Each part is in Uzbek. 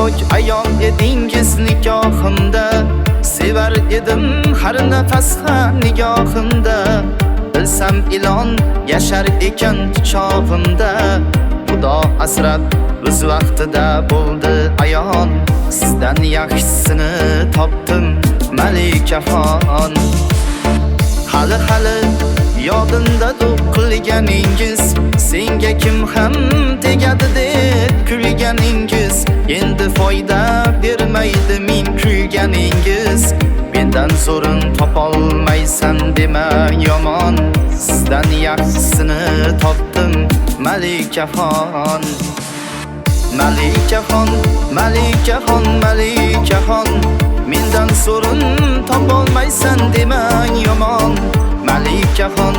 pok ayol edingiz nikohimda, sevar edim har nafas nigohimda. Bilsam ilon yashar ekan quchog'imda, Xudo asrab o'z vaqtida bo'ldi ayon. Sizdan yaxshisini topdim malikaxon. Hali yodimda qilganingiz, senga kim ham tegadi deb kulganingiz. Endi foyda bermaydi men kuyganingiz. Mendan zo'rin topolmaysan dema yomon. Sizdan yaxshisini topdim malikaxon. Malikaxon, malikaxon, malikaxon, mendan zo'rin topolmaysan dema yomon. Malikaxon,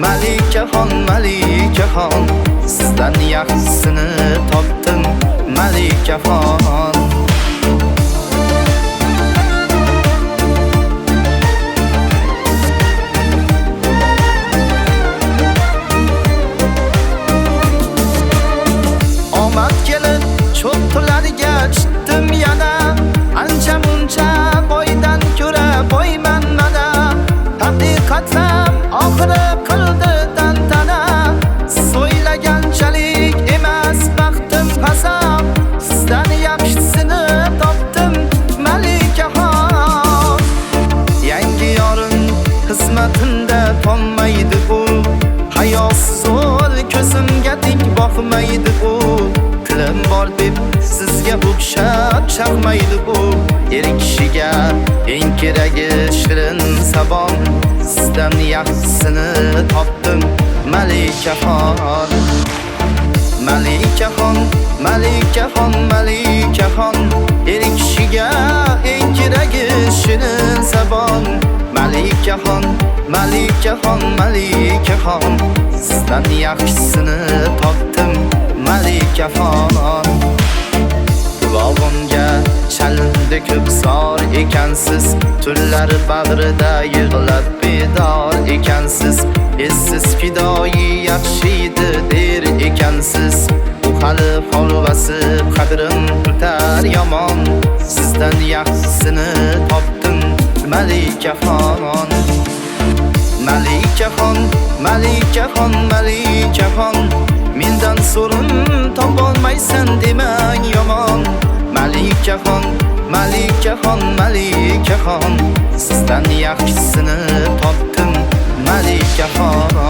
malikaxon, malikaxon, sizdan yaxshisini topdim malikaxon. Omad kelib cho'qqilarga chiqdim yana, ancha muncha boydan ko'ra boyman mana. Haqiqatan oxiri qildi tantana, so'ylaganchalik emas baxtim pasam. Sizdan yaxshisini topdim malikaxon. Yangi yorim xizmatimda qolmaydi bu, hayosiz o'l ko'zimga tik boqmaydi bu. Tilim bor deb sizga o'xshab chaqmaydi bu. Er kishiga eng keragi shirin sabon. Sizdan yaxshisini topdim malikaxon. Malikaxon, malikaxon, malikaxon, er kishiga eng keragi shirin sabon. Malikaxon, malikaxon, malikaxon, sizdan yaxshisini topdim malikaxon. Qulog'imga chalindi ko'p zor ekansiz, tunlar bag'rida yig'lab bedor ekansiz. Essiz fidoyi yaxshi edi der ekansiz, u hali holvasi qadrim tutar yomon. Sizdan yaxshisini topdim malikaxon. Malikaxon, malikaxon, malikaxon, mendan zo'rin topolmaysan dema yomon. Malikaxon, malikaxon, malikaxon, sizdan yaxshisini topdim malikaxon.